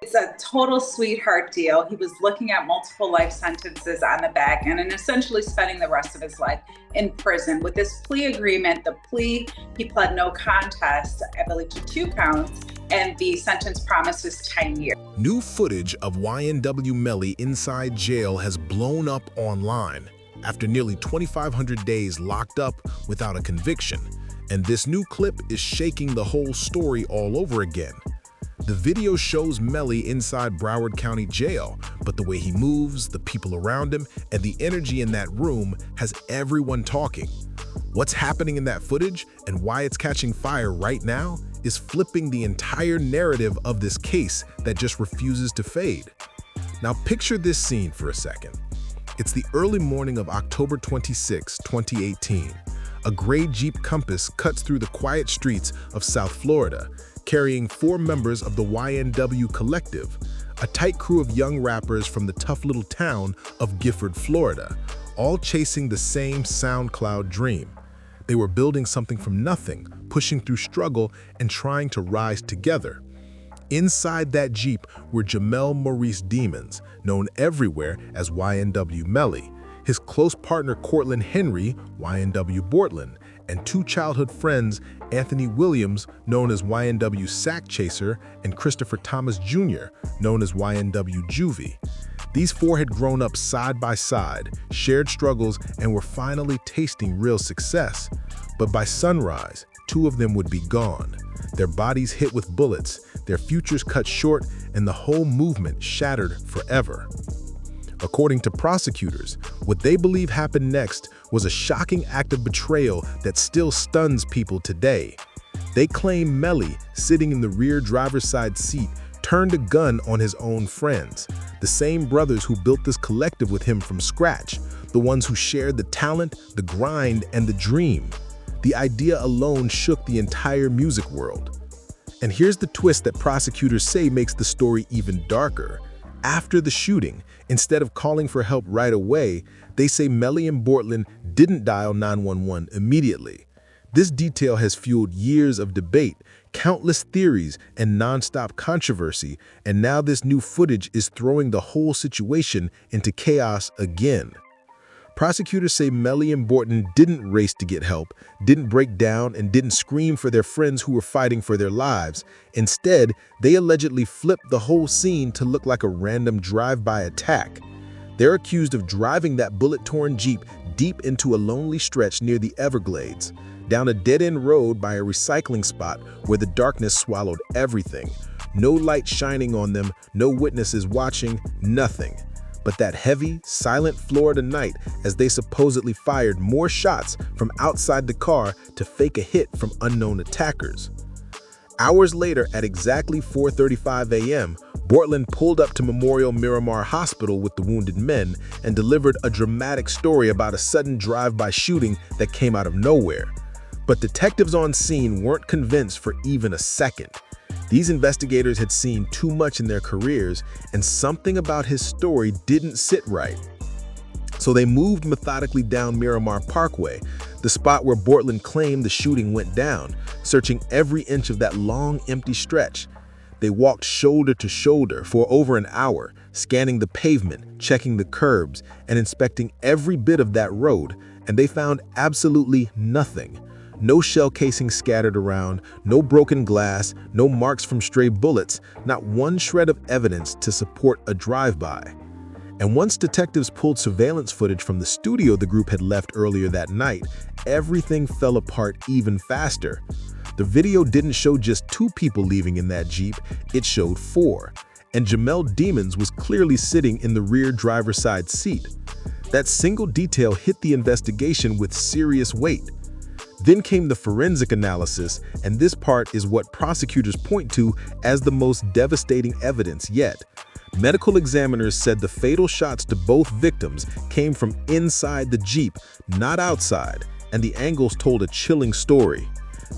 It's a total sweetheart deal. He was looking at multiple life sentences on the back end and essentially spending the rest of his life in prison. With this plea agreement, the plea, he pled no contest, I believe, to 2 counts, and the sentence promises 10 years. New footage of YNW Melly inside jail has blown up online after nearly 2,500 days locked up without a conviction. And this new clip is shaking the whole story all over again. The video shows Melly inside Broward County Jail, but the way he moves, the people around him, and the energy in that room has everyone talking. What's happening in that footage and why it's catching fire right now is flipping the entire narrative of this case that just refuses to fade. Now picture this scene for a second. It's the early morning of October 26, 2018. A gray Jeep Compass cuts through the quiet streets of South Florida, carrying 4 members of the YNW Collective, a tight crew of young rappers from the tough little town of Gifford, Florida, all chasing the same SoundCloud dream. They were building something from nothing, pushing through struggle and trying to rise together. Inside that Jeep were Jamel Maurice Demons, known everywhere as YNW Melly, his close partner Cortland Henry, YNW Bortlen, and 2 childhood friends, Anthony Williams, known as YNW Sack Chaser, and Christopher Thomas Jr., known as YNW Juvie. These 4 had grown up side by side, shared struggles, and were finally tasting real success. But by sunrise, 2 of them would be gone, their bodies hit with bullets, their futures cut short, and the whole movement shattered forever. According to prosecutors, what they believe happened next was a shocking act of betrayal that still stuns people today. They claim Melly, sitting in the rear driver's side seat, turned a gun on his own friends, the same brothers who built this collective with him from scratch, the ones who shared the talent, the grind, and the dream. The idea alone shook the entire music world. And here's the twist that prosecutors say makes the story even darker. After the shooting, instead of calling for help right away, they say Melly and Bortlen didn't dial 911 immediately. This detail has fueled years of debate, countless theories, and nonstop controversy, and now this new footage is throwing the whole situation into chaos again. Prosecutors say Melly and Bortlen didn't race to get help, didn't break down, and didn't scream for their friends who were fighting for their lives. Instead, they allegedly flipped the whole scene to look like a random drive-by attack. They're accused of driving that bullet-torn Jeep deep into a lonely stretch near the Everglades, down a dead-end road by a recycling spot where the darkness swallowed everything. No light shining on them, no witnesses watching, nothing. But that heavy, silent Florida night as they supposedly fired more shots from outside the car to fake a hit from unknown attackers. Hours later, at exactly 4:35 a.m., Bortlen pulled up to Memorial Miramar Hospital with the wounded men and delivered a dramatic story about a sudden drive-by shooting that came out of nowhere. But detectives on scene weren't convinced for even a second. These investigators had seen too much in their careers, and something about his story didn't sit right. So they moved methodically down Miramar Parkway, the spot where Bortlen claimed the shooting went down, searching every inch of that long, empty stretch. They walked shoulder to shoulder for over an hour, scanning the pavement, checking the curbs, and inspecting every bit of that road, and they found absolutely nothing. No shell casings scattered around, no broken glass, no marks from stray bullets, not one shred of evidence to support a drive-by. And once detectives pulled surveillance footage from the studio the group had left earlier that night, everything fell apart even faster. The video didn't show just 2 people leaving in that Jeep, it showed 4. And Jamel Demons was clearly sitting in the rear driver's side seat. That single detail hit the investigation with serious weight. Then came the forensic analysis, and this part is what prosecutors point to as the most devastating evidence yet. Medical examiners said the fatal shots to both victims came from inside the Jeep, not outside, and the angles told a chilling story.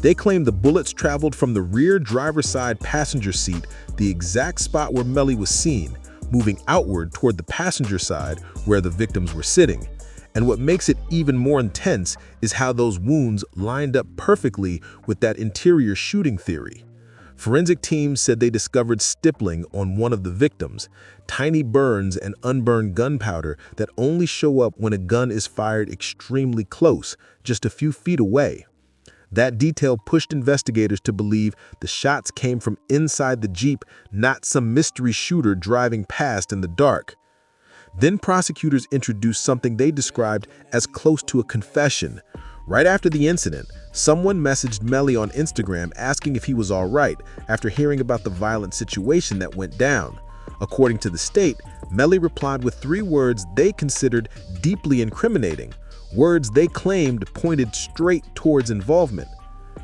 They claimed the bullets traveled from the rear driver's side passenger seat, the exact spot where Melly was seen, moving outward toward the passenger side where the victims were sitting. And what makes it even more intense is how those wounds lined up perfectly with that interior shooting theory. Forensic teams said they discovered stippling on one of the victims, tiny burns and unburned gunpowder that only show up when a gun is fired extremely close, just a few feet away. That detail pushed investigators to believe the shots came from inside the Jeep, not some mystery shooter driving past in the dark. Then prosecutors introduced something they described as close to a confession. Right after the incident, someone messaged Melly on Instagram asking if he was all right after hearing about the violent situation that went down. According to the state, Melly replied with 3 words they considered deeply incriminating, words they claimed pointed straight towards involvement.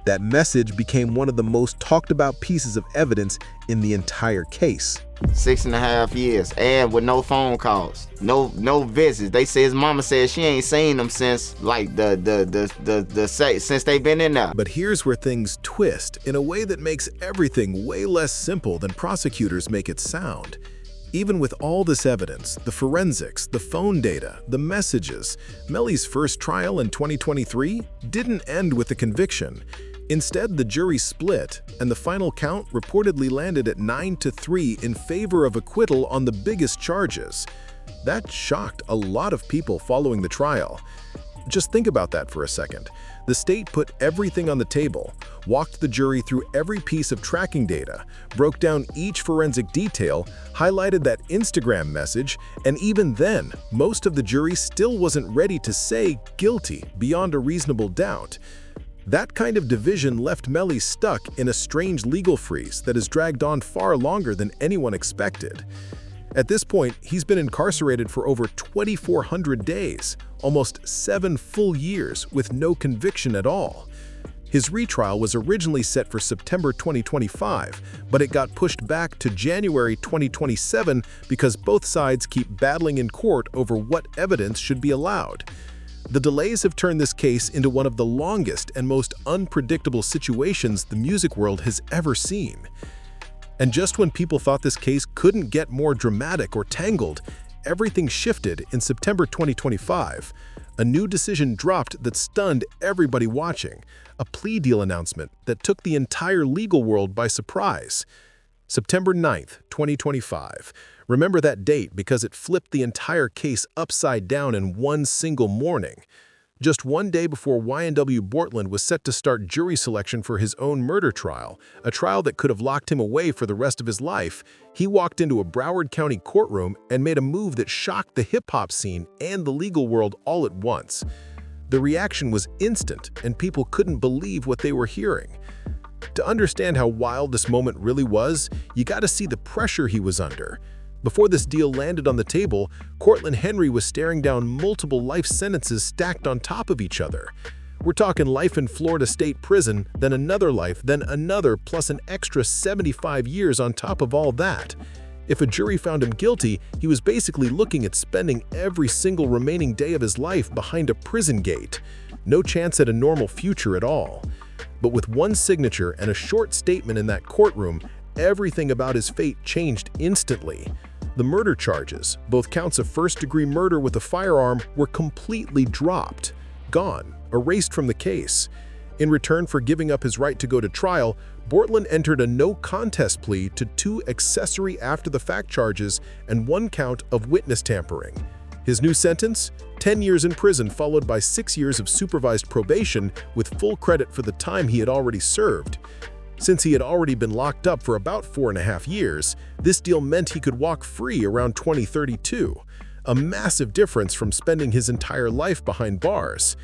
That message became one of the most talked about pieces of evidence in the entire case. 6.5 years, and with no phone calls, no visits. They say his mama said she ain't seen them since like since they've been in there. But here's where things twist in a way that makes everything way less simple than prosecutors make it sound. Even with all this evidence, the forensics, the phone data, the messages, Melly's first trial in 2023 didn't end with a conviction. Instead, the jury split, and the final count reportedly landed at 9-3 in favor of acquittal on the biggest charges. That shocked a lot of people following the trial. Just think about that for a second. The state put everything on the table, walked the jury through every piece of tracking data, broke down each forensic detail, highlighted that Instagram message, and even then, most of the jury still wasn't ready to say guilty beyond a reasonable doubt. That kind of division left Melly stuck in a strange legal freeze that has dragged on far longer than anyone expected. At this point, he's been incarcerated for over 2,400 days, almost 7 full years with no conviction at all. His retrial was originally set for September 2025, but it got pushed back to January 2027 because both sides keep battling in court over what evidence should be allowed. The delays have turned this case into one of the longest and most unpredictable situations the music world has ever seen. And just when people thought this case couldn't get more dramatic or tangled, everything shifted in September 2025. A new decision dropped that stunned everybody watching, a plea deal announcement that took the entire legal world by surprise. September 9th, 2025. Remember that date because it flipped the entire case upside down in one single morning. Just one day before YNW Bortlen was set to start jury selection for his own murder trial, a trial that could have locked him away for the rest of his life, he walked into a Broward County courtroom and made a move that shocked the hip-hop scene and the legal world all at once. The reaction was instant, and people couldn't believe what they were hearing. To understand how wild this moment really was, you gotta see the pressure he was under. Before this deal landed on the table, Cortland Henry was staring down multiple life sentences stacked on top of each other. We're talking life in Florida State Prison, then another life, then another, plus an extra 75 years on top of all that. If a jury found him guilty, he was basically looking at spending every single remaining day of his life behind a prison gate. No chance at a normal future at all. But with one signature and a short statement in that courtroom, everything about his fate changed instantly. The murder charges, both counts of first-degree murder with a firearm, were completely dropped, gone, erased from the case. In return for giving up his right to go to trial, Bortlen entered a no-contest plea to 2 accessory after-the-fact charges and 1 count of witness tampering. His new sentence? 10 years in prison followed by 6 years of supervised probation with full credit for the time he had already served. Since he had already been locked up for about 4.5 years, this deal meant he could walk free around 2032, a massive difference from spending his entire life behind bars.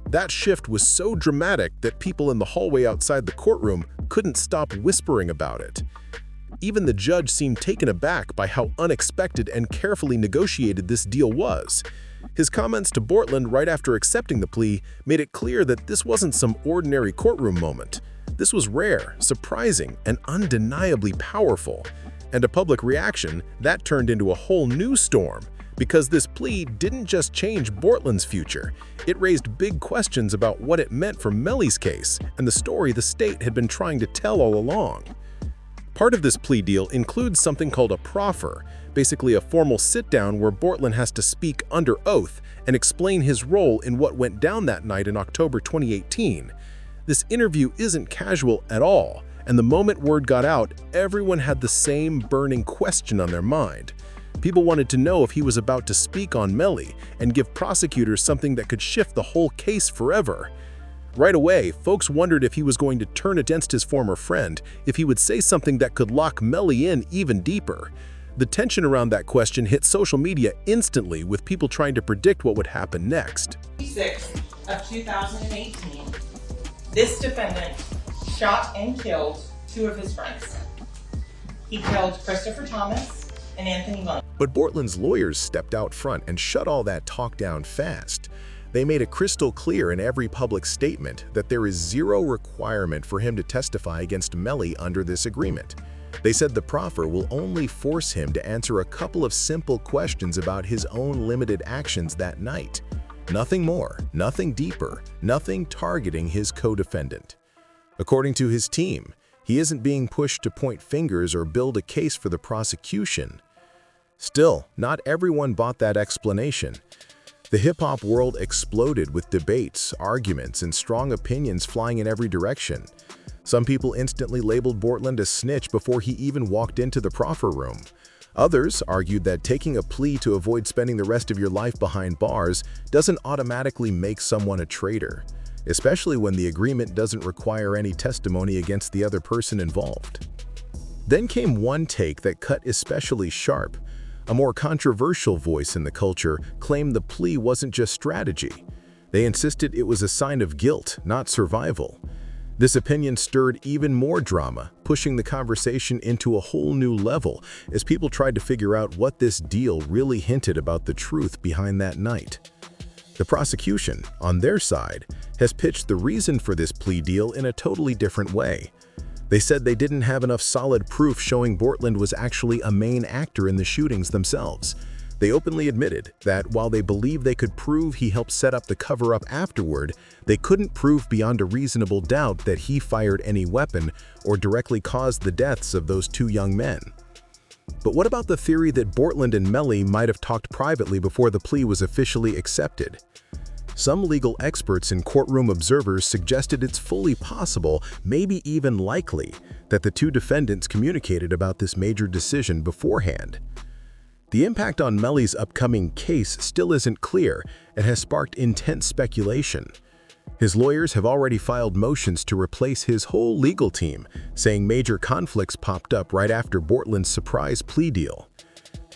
That shift was so dramatic that people in the hallway outside the courtroom couldn't stop whispering about it. Even the judge seemed taken aback by how unexpected and carefully negotiated this deal was. His comments to Bortlen right after accepting the plea made it clear that this wasn't some ordinary courtroom moment. This was rare, surprising, and undeniably powerful. And a public reaction that turned into a whole new storm, because this plea didn't just change Bortlen's future, it raised big questions about what it meant for Melly's case and the story the state had been trying to tell all along. Part of this plea deal includes something called a proffer, basically a formal sit-down where Bortlen has to speak under oath and explain his role in what went down that night in October 2018. This interview isn't casual at all, And the moment word got out, everyone had the same burning question on their mind. People wanted to know if he was about to speak on Melly and give prosecutors something that could shift the whole case forever. Right away, folks wondered if he was going to turn against his former friend, if he would say something that could lock Melly in even deeper. The tension around that question hit social media instantly, with people trying to predict what would happen next. 6th of 2018, this defendant shot and killed 2 of his friends. He killed Christopher Thomas and Anthony Melly. But Bortlen's lawyers stepped out front and shut all that talk down fast. They made it crystal clear in every public statement that there is zero requirement for him to testify against Melly under this agreement. They said the proffer will only force him to answer a couple of simple questions about his own limited actions that night. Nothing more, nothing deeper, nothing targeting his co-defendant. According to his team, he isn't being pushed to point fingers or build a case for the prosecution. Still, not everyone bought that explanation. The hip-hop world exploded with debates, arguments, and strong opinions flying in every direction. Some people instantly labeled Bortlen a snitch before he even walked into the proffer room. Others argued that taking a plea to avoid spending the rest of your life behind bars doesn't automatically make someone a traitor, especially when the agreement doesn't require any testimony against the other person involved. Then came one take that cut especially sharp. A more controversial voice in the culture claimed the plea wasn't just strategy. They insisted it was a sign of guilt, not survival. This opinion stirred even more drama, pushing the conversation into a whole new level as people tried to figure out what this deal really hinted about the truth behind that night. The prosecution, on their side, has pitched the reason for this plea deal in a totally different way. They said they didn't have enough solid proof showing Bortlen was actually a main actor in the shootings themselves. They openly admitted that while they believed they could prove he helped set up the cover-up afterward, they couldn't prove beyond a reasonable doubt that he fired any weapon or directly caused the deaths of those 2 young men. But what about the theory that Bortlen and Melly might have talked privately before the plea was officially accepted? Some legal experts and courtroom observers suggested it's fully possible, maybe even likely, that the 2 defendants communicated about this major decision beforehand. The impact on Melly's upcoming case still isn't clear and has sparked intense speculation. His lawyers have already filed motions to replace his whole legal team, saying major conflicts popped up right after Bortlen's surprise plea deal.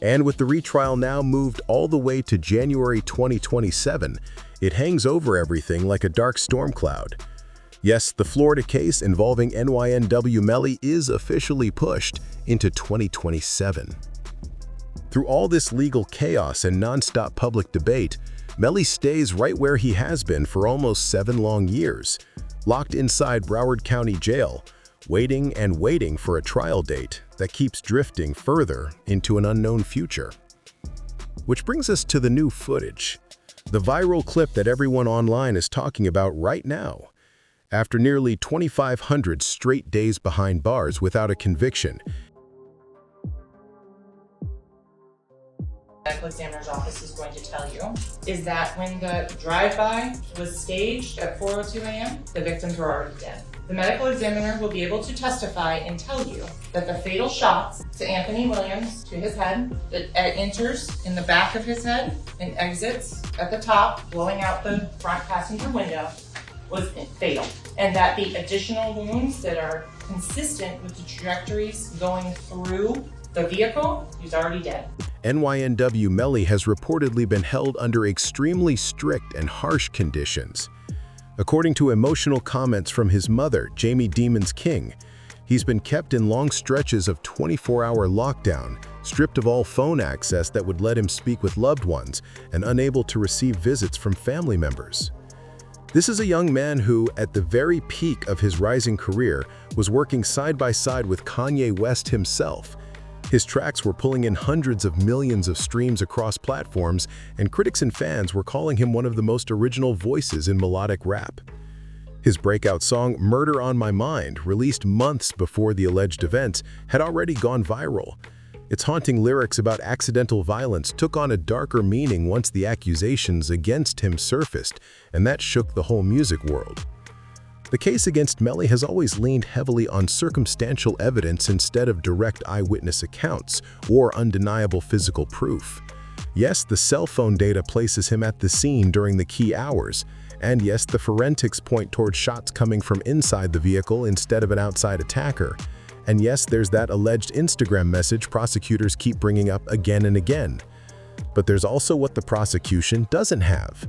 And with the retrial now moved all the way to January 2027, it hangs over everything like a dark storm cloud. Yes, the Florida case involving YNW Melly is officially pushed into 2027. Through all this legal chaos and non-stop public debate, Melly stays right where he has been for almost 7 long years, locked inside Broward County Jail, waiting and waiting for a trial date that keeps drifting further into an unknown future. Which brings us to the new footage, the viral clip that everyone online is talking about right now. After nearly 2,500 straight days behind bars without a conviction, medical examiner's office is going to tell you is that when the drive-by was staged at 4:02 a.m., the victims were already dead. The medical examiner will be able to testify and tell you that the fatal shots to Anthony Williams to his head, that enters in the back of his head and exits at the top, blowing out the front passenger window, was fatal. And that the additional wounds that are consistent with the trajectories going through the vehicle, he's already dead. YNW Melly has reportedly been held under extremely strict and harsh conditions. According to emotional comments from his mother, Jamie Demons King, he's been kept in long stretches of 24-hour lockdown, stripped of all phone access that would let him speak with loved ones, and unable to receive visits from family members. This is a young man who, at the very peak of his rising career, was working side by side with Kanye West himself. His tracks were pulling in hundreds of millions of streams across platforms, and critics and fans were calling him one of the most original voices in melodic rap. His breakout song, Murder on My Mind, released months before the alleged events, had already gone viral. Its haunting lyrics about accidental violence took on a darker meaning once the accusations against him surfaced, and that shook the whole music world. The case against Melly has always leaned heavily on circumstantial evidence instead of direct eyewitness accounts or undeniable physical proof. Yes, the cell phone data places him at the scene during the key hours, and yes, the forensics point towards shots coming from inside the vehicle instead of an outside attacker. And yes, there's that alleged Instagram message prosecutors keep bringing up again and again. But there's also what the prosecution doesn't have.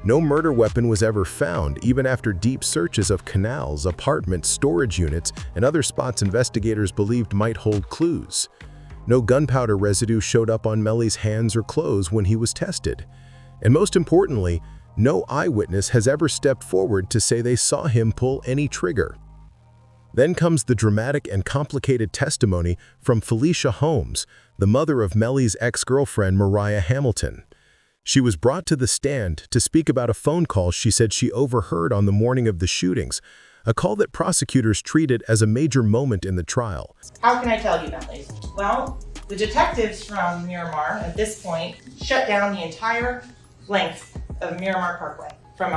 No murder weapon was ever found, even after deep searches of canals, apartments, storage units, and other spots investigators believed might hold clues. No gunpowder residue showed up on Melly's hands or clothes when he was tested. And most importantly, no eyewitness has ever stepped forward to say they saw him pull any trigger. Then comes the dramatic and complicated testimony from Felicia Holmes, the mother of Melly's ex-girlfriend Mariah Hamilton. She was brought to the stand to speak about a phone call she said she overheard on the morning of the shootings, a call that prosecutors treated as a major moment in the trial. How can I tell you that, ladies? Well, the detectives from Miramar at this point shut down the entire length of Miramar Parkway from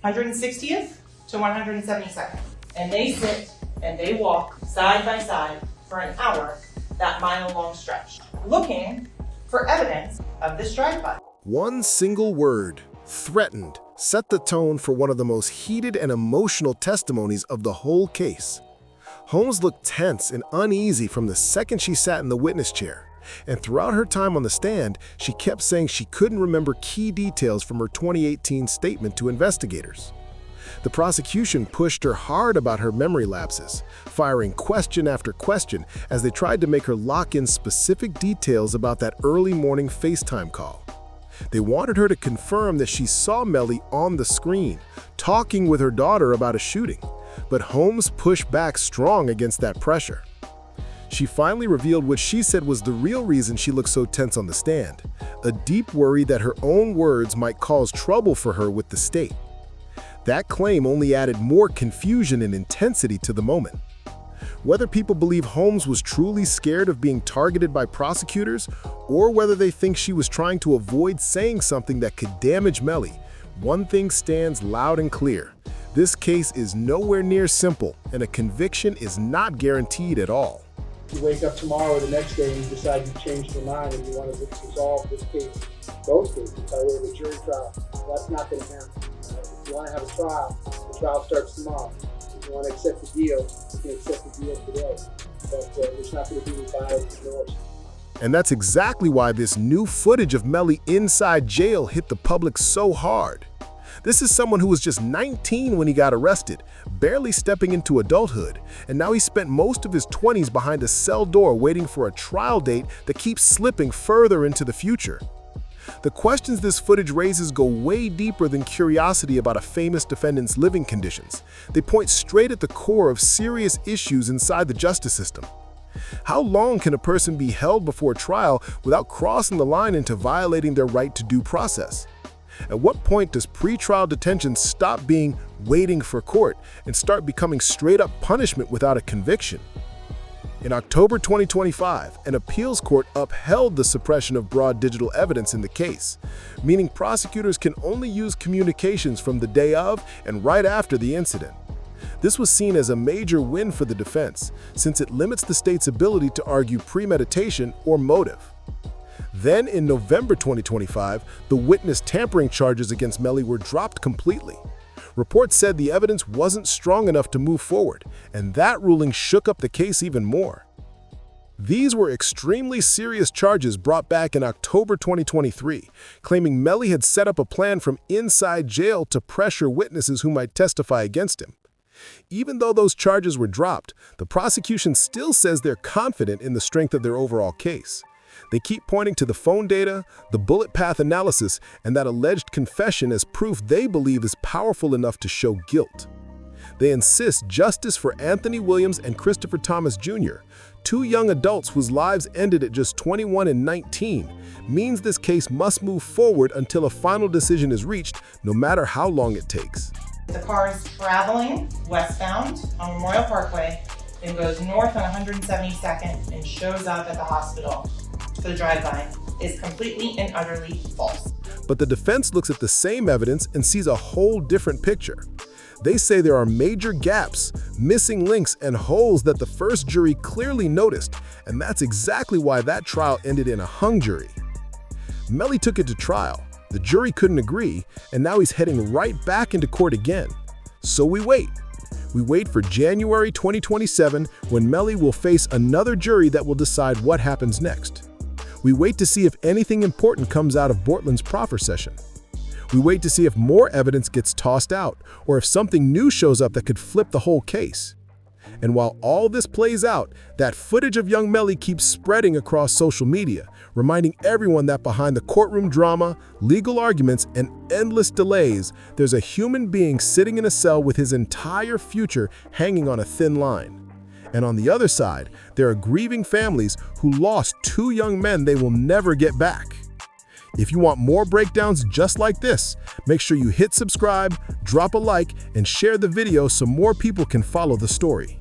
160th to 172nd. And they sit and they walk side by side for an hour, that mile-long stretch, looking for evidence of this drive-by. One single word, threatened, set the tone for one of the most heated and emotional testimonies of the whole case. Holmes looked tense and uneasy from the second she sat in the witness chair, and throughout her time on the stand, she kept saying she couldn't remember key details from her 2018 statement to investigators. The prosecution pushed her hard about her memory lapses, firing question after question as they tried to make her lock in specific details about that early morning FaceTime call. They wanted her to confirm that she saw Melly on the screen, talking with her daughter about a shooting, but Holmes pushed back strong against that pressure. She finally revealed what she said was the real reason she looked so tense on the stand, a deep worry that her own words might cause trouble for her with the state. That claim only added more confusion and intensity to the moment. Whether people believe Holmes was truly scared of being targeted by prosecutors, or whether they think she was trying to avoid saying something that could damage Melly, one thing stands loud and clear. This case is nowhere near simple, and a conviction is not guaranteed at all. You wake up tomorrow or the next day and you decide you changed your mind and you want to resolve this case, both cases, by way of a jury trial. That's not going to happen. If you want to have a trial, the trial starts tomorrow. If you want to accept the deal, you can accept the deal today. But there's not going to be any bias or remorse. And that's exactly why this new footage of Melly inside jail hit the public so hard. This is someone who was just 19 when he got arrested, barely stepping into adulthood, and now he spent most of his 20s behind a cell door waiting for a trial date that keeps slipping further into the future. The questions this footage raises go way deeper than curiosity about a famous defendant's living conditions. They point straight at the core of serious issues inside the justice system. How long can a person be held before trial without crossing the line into violating their right to due process? At what point does pretrial detention stop being waiting for court and start becoming straight-up punishment without a conviction? In October 2025, an appeals court upheld the suppression of broad digital evidence in the case, meaning prosecutors can only use communications from the day of and right after the incident. This was seen as a major win for the defense, since it limits the state's ability to argue premeditation or motive. Then, in November 2025, the witness tampering charges against Melly were dropped completely. Reports said the evidence wasn't strong enough to move forward, and that ruling shook up the case even more. These were extremely serious charges brought back in October 2023, claiming Melly had set up a plan from inside jail to pressure witnesses who might testify against him. Even though those charges were dropped, the prosecution still says they're confident in the strength of their overall case. They keep pointing to the phone data, the bullet path analysis, and that alleged confession as proof they believe is powerful enough to show guilt. They insist justice for Anthony Williams and Christopher Thomas Jr., two young adults whose lives ended at just 21 and 19, means this case must move forward until a final decision is reached, no matter how long it takes. The car is traveling westbound on Memorial Parkway, then goes north on 172nd and shows up at the hospital. The drive-by is completely and utterly false. But the defense looks at the same evidence and sees a whole different picture. They say there are major gaps, missing links, and holes that the first jury clearly noticed, and that's exactly why that trial ended in a hung jury. Melly took it to trial. The jury couldn't agree, and now he's heading right back into court again. So we wait. We wait for January 2027, when Melly will face another jury that will decide what happens next. We wait to see if anything important comes out of Bortlen's proffer session. We wait to see if more evidence gets tossed out, or if something new shows up that could flip the whole case. And while all this plays out, that footage of young Melly keeps spreading across social media, reminding everyone that behind the courtroom drama, legal arguments, and endless delays, there's a human being sitting in a cell with his entire future hanging on a thin line. And on the other side, there are grieving families who lost two young men they will never get back. If you want more breakdowns just like this, make sure you hit subscribe, drop a like, and share the video so more people can follow the story.